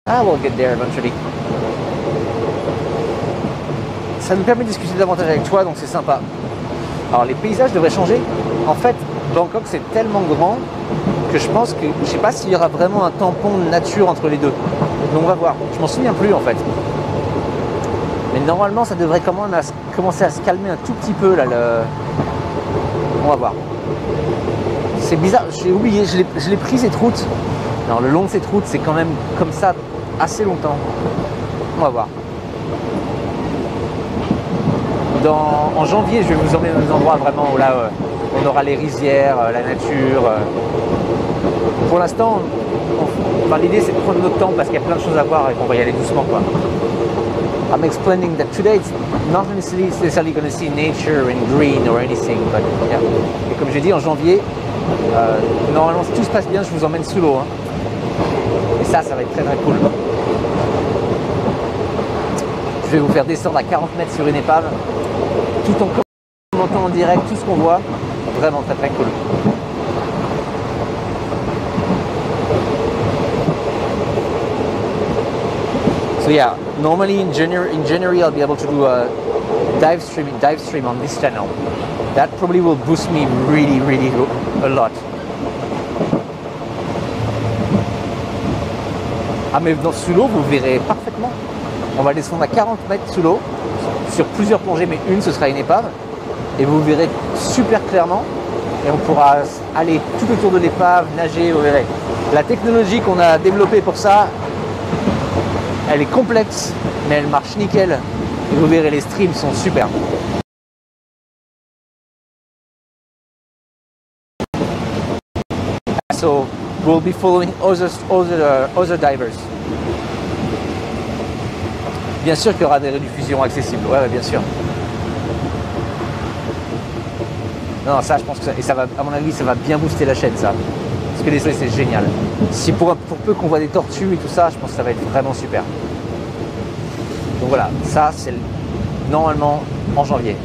Ah, we'll get there eventually. Ça nous permet de discuter davantage avec toi, donc c'est sympa. Alors les paysages devraient changer. En fait, Bangkok c'est tellement grand que je pense que je sais pas s'il y aura vraiment un tampon de nature entre les deux. Donc on va voir. Je m'en souviens plus en fait. Mais normalement ça devrait commencer à se calmer un tout petit peu là. On va voir. C'est bizarre, j'ai oublié, je l'ai pris cette route. Alors le long de cette route c'est quand même comme ça assez longtemps. On va voir. En janvier, je vais vous emmener dans des endroits vraiment où là, on aura les rizières, la nature. Pour l'instant, l'idée c'est de prendre notre temps parce qu'il y a plein de choses à voir et qu'on va y aller doucement, quoi. I'm explaining that today it's not necessarily going to see nature and green or anything, but yeah. Et comme j'ai dit, en janvier, normalement si tout se passe bien, je vous emmène sous l'eau. Hein. Et ça va être très très cool. Je vais vous faire descendre à 40 mètres sur une épave, tout en commentant en direct tout ce qu'on voit. Vraiment très très cool. So yeah, normally in January I'll be able to do a dive stream on this channel. That probably will boost me really a lot. Ah mais sous l'eau vous verrez parfaitement. On va descendre à 40 mètres sous l'eau, sur plusieurs plongées, mais une ce sera une épave. Et vous verrez super clairement. Et on pourra aller tout autour de l'épave, nager, vous verrez. La technologie qu'on a développée pour ça, elle est complexe, mais elle marche nickel. Et vous verrez, les streams sont super. So we'll be following other divers. Bien sûr qu'il y aura des rediffusions accessibles, ouais, bien sûr. Non, ça, je pense que ça va, à mon avis, ça va bien booster la chaîne, ça. Parce que les soleils, c'est génial. Si pour peu qu'on voit des tortues et tout ça, je pense que ça va être vraiment super. Donc voilà, ça, c'est normalement en janvier.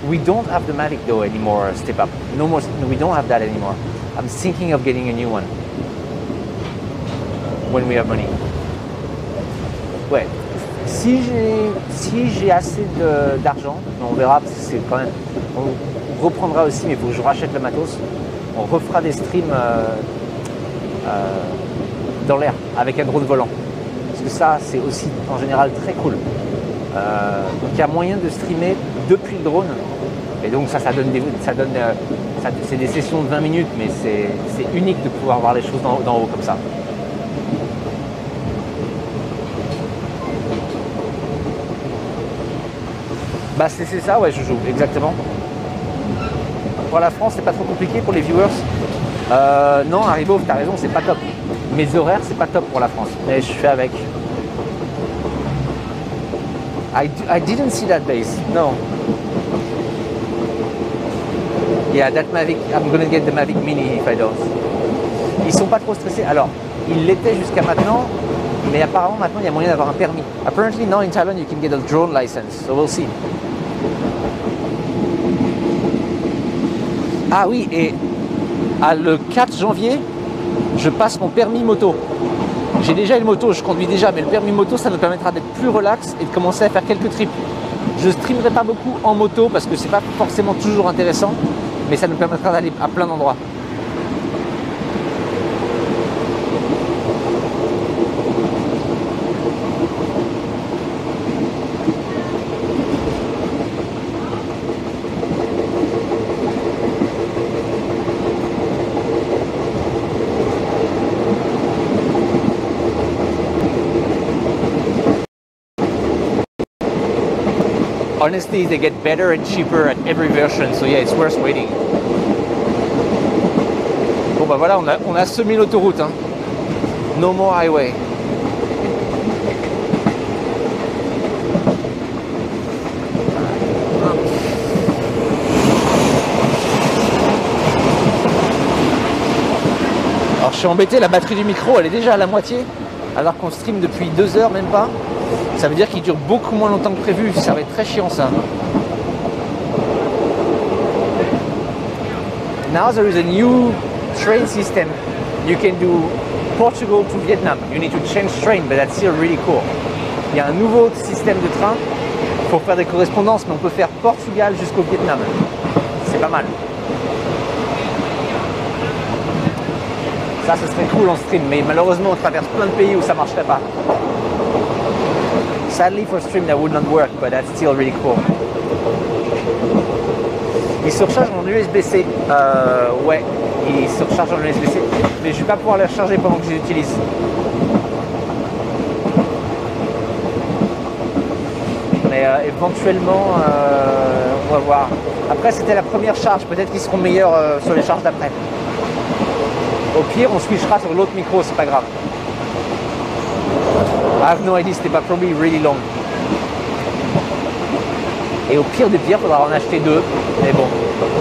We don't have the Mavic though anymore, Step Up. No more, we don't have that anymore. I'm thinking of getting a new one. When we have money. Ouais. Si j'ai assez d'argent, on verra parce que c'est quand même. On reprendra aussi, mais il faut que je rachète le matos. On refera des streams dans l'air avec un drone volant. Parce que ça, c'est aussi en général très cool. Donc il y a moyen de streamer depuis le drone. Et donc ça donne c'est des sessions de 20 minutes, mais c'est unique de pouvoir voir les choses d'en haut comme ça. Bah c'est ça, ouais, je joue, exactement. Pour la France, c'est pas trop compliqué pour les viewers. Non, Haribo, t'as raison, c'est pas top. Mes horaires, c'est pas top pour la France, mais je fais avec. I didn't see that base, no. Yeah, that Mavic, I'm gonna get the Mavic Mini if I don't. Ils sont pas trop stressés. Alors, ils l'étaient jusqu'à maintenant, mais apparemment maintenant il y a moyen d'avoir un permis. Apparently now in Thailand you can get a drone license, so we'll see. Ah oui, et le 4 janvier, je passe mon permis moto. J'ai déjà une moto, je conduis déjà, mais le permis moto, ça nous permettra d'être plus relax et de commencer à faire quelques trips. Je streamerai pas beaucoup en moto parce que c'est pas forcément toujours intéressant, mais ça nous permettra d'aller à plein d'endroits. Honestly, they get better and cheaper at every version, so yeah, it's worth waiting. Bon bah voilà, on a semé l'autoroute, hein. No more highway. Alors je suis embêté, la batterie du micro, elle est déjà à la moitié, alors qu'on stream depuis 2 heures, même pas. Ça veut dire qu'il dure beaucoup moins longtemps que prévu, ça va être très chiant ça. Now there is a new train system. You can do Portugal to Vietnam. You need to change train, but that's still really cool. Il y a un nouveau système de train pour faire des correspondances, mais on peut faire Portugal jusqu'au Vietnam. C'est pas mal. Ça, ce serait cool en stream, mais malheureusement, on traverse plein de pays où ça marcherait pas. Sadly for stream, that would not work, but that's still really cool. Il surcharge en USB-C. Ouais, il surcharge en USB-C, mais je vais pas pouvoir le recharger pendant que je l'utilise. Mais éventuellement, on va voir. Après, c'était la première charge. Peut-être qu'ils seront meilleurs sur les charges d'après. Au pire, on switchera sur l'autre micro, c'est pas grave. I have no idea, c'était pas probably really long. Et au pire des pires, il faudra en acheter deux. Mais bon,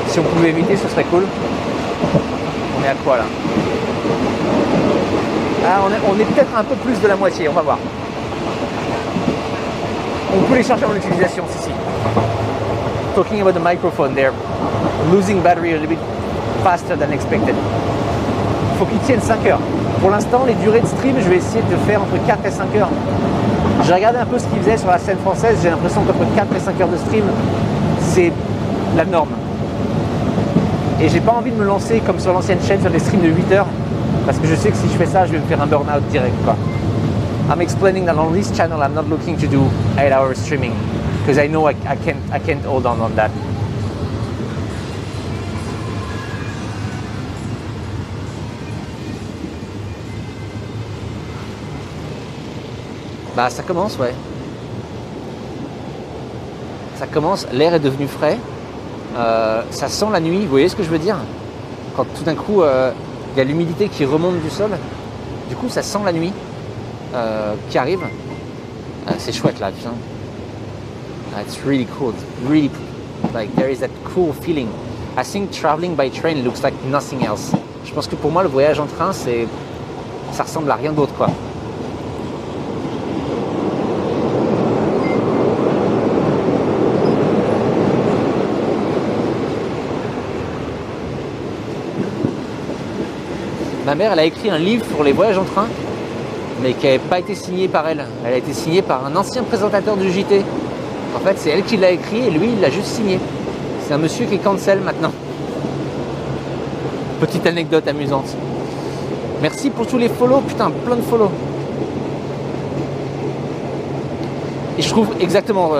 si on pouvait éviter, ce serait cool. On est à quoi là? Ah, on est peut-être un peu plus de la moitié, on va voir. On peut les charger en utilisation, si. Talking about the microphone, they're losing battery a little bit faster than expected. Faut qu'ils tiennent 5 heures. Pour l'instant, les durées de stream, je vais essayer de faire entre 4 et 5 heures. J'ai regardé un peu ce qu'ils faisaient sur la scène française, j'ai l'impression qu'entre 4 et 5 heures de stream, c'est la norme. Et j'ai pas envie de me lancer comme sur l'ancienne chaîne sur des streams de 8 heures, parce que je sais que si je fais ça, je vais me faire un burn-out direct, quoi. I'm explaining that on this channel, I'm not looking to do 8-hour streaming, because I know I can't hold on that. Bah ça commence, ouais. Ça commence, l'air est devenu frais. Ça sent la nuit, vous voyez ce que je veux dire? Quand tout d'un coup, il y a l'humidité qui remonte du sol. Du coup, ça sent la nuit qui arrive. C'est chouette là, putain. It's really cool. Really, like there is that cool feeling. I think traveling by train looks like nothing else. Je pense que pour moi, le voyage en train, ça ressemble à rien d'autre, quoi. Ma mère, elle a écrit un livre pour les voyages en train, mais qui n'avait pas été signé par elle. Elle a été signée par un ancien présentateur du JT. En fait, c'est elle qui l'a écrit et lui, il l'a juste signé. C'est un monsieur qui est cancel maintenant. Petite anecdote amusante. Merci pour tous les follow, putain, plein de follow. Et je trouve exactement,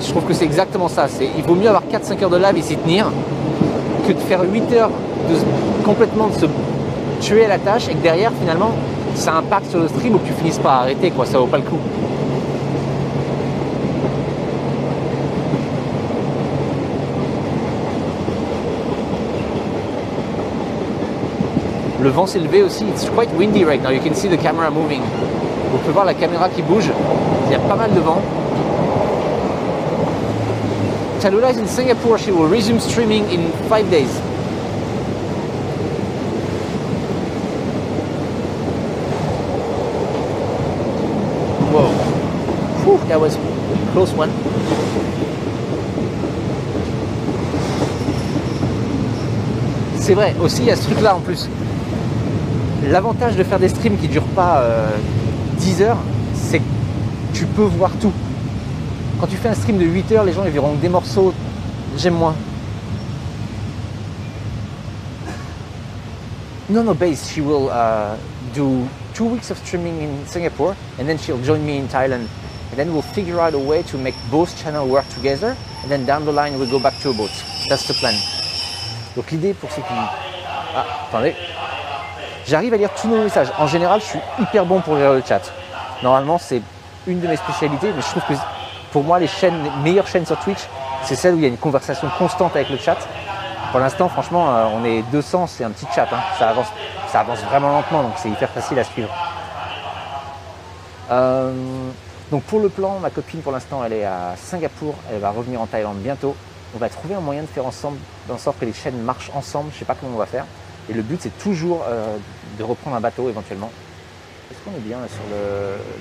je trouve que c'est exactement ça. Il vaut mieux avoir 4-5 heures de live et s'y tenir que de faire 8 heures complètement de se tuer à la tâche et que derrière finalement ça impacte sur le stream ou que tu finisses par arrêter, quoi, ça vaut pas le coup. Le vent s'est levé aussi, it's quite windy right now, you can see the camera moving. Vous pouvez voir la caméra qui bouge, il y a pas mal de vent. Tallulah is in Singapore, she will resume streaming in 5 days. Whoa, whew, that was a close one. C'est vrai, aussi il y a ce truc là en plus. L'avantage de faire des streams qui ne durent pas 10 heures, c'est que tu peux voir tout. Quand tu fais un stream de 8 heures, les gens ils verront des morceaux, j'aime moins. No, Base, she will do 2 weeks of streaming in Singapore and then she'll join me in Thailand. And then we'll figure out a way to make both channels work together and then down the line we'll go back to both. That's the plan. Donc l'idée pour ceux qui... Ah, attendez. J'arrive à lire tous nos messages. En général, je suis hyper bon pour lire le chat. Normalement, c'est une de mes spécialités, mais je trouve que pour moi, les meilleures chaînes sur Twitch, c'est celle où il y a une conversation constante avec le chat. Pour l'instant, franchement, on est 200, c'est un petit chat. Hein. Ça avance vraiment lentement, donc c'est hyper facile à suivre. Donc pour le plan, ma copine, pour l'instant, elle est à Singapour. Elle va revenir en Thaïlande bientôt. On va trouver un moyen de faire ensemble, en sorte que les chaînes marchent ensemble. Je ne sais pas comment on va faire. Et le but, c'est toujours de reprendre un bateau éventuellement. Est-ce qu'on est bien là, sur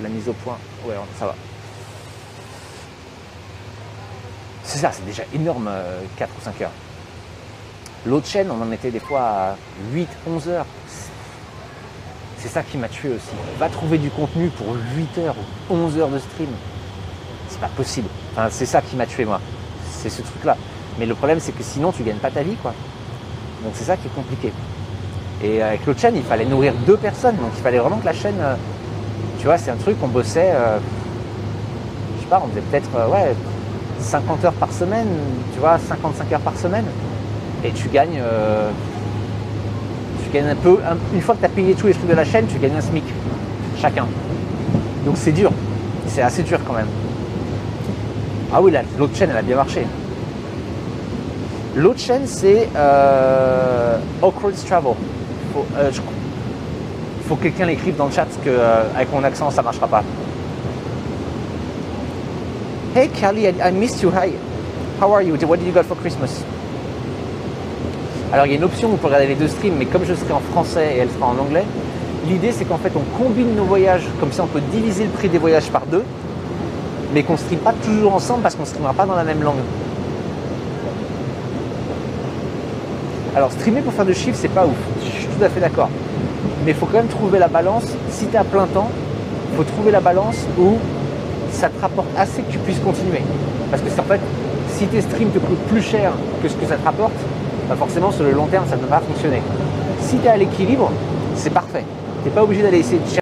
la mise au point? Ouais, ça va. C'est ça, c'est déjà énorme, 4 ou 5 heures. L'autre chaîne, on en était des fois à 8, 11 heures. C'est ça qui m'a tué aussi. Va trouver du contenu pour 8 heures ou 11 heures de stream. C'est pas possible. Enfin, c'est ça qui m'a tué, moi. C'est ce truc-là. Mais le problème, c'est que sinon, tu gagnes pas ta vie, quoi. Donc, c'est ça qui est compliqué. Et avec l'autre chaîne, il fallait nourrir 2 personnes. Donc, il fallait vraiment que la chaîne... tu vois, c'est un truc, on bossait... je sais pas, on faisait peut-être 50 heures par semaine. Tu vois, 55 heures par semaine. Et tu gagnes un peu... une fois que tu as payé tous les trucs de la chaîne, tu gagnes un SMIC. Chacun. Donc, c'est dur. C'est assez dur, quand même. Ah oui, l'autre chaîne, elle a bien marché. L'autre chaîne, c'est Awkward Travel. Il faut que quelqu'un l'écrive dans le chat, parce qu'avec mon accent, ça ne marchera pas. Hey, Callie, I missed you. Hi. How are you? What did you got for Christmas? Alors, il y a une option où on peut regarder les 2 streams, mais comme je serai en français et elle sera en anglais, l'idée, c'est qu'en fait, on combine nos voyages. Comme ça, on peut diviser le prix des voyages par 2, mais qu'on ne streame pas toujours ensemble parce qu'on ne streamera pas dans la même langue. Alors, streamer pour faire de chiffres, c'est pas ouf. Je suis tout à fait d'accord. Mais il faut quand même trouver la balance. Si tu es à plein temps, il faut trouver la balance où ça te rapporte assez que tu puisses continuer. Parce que en fait, si tes streams te coûtent plus cher que ce que ça te rapporte, bah forcément, sur le long terme, ça ne va pas fonctionner. Si tu es à l'équilibre, c'est parfait. Tu n'es pas obligé d'aller essayer de chercher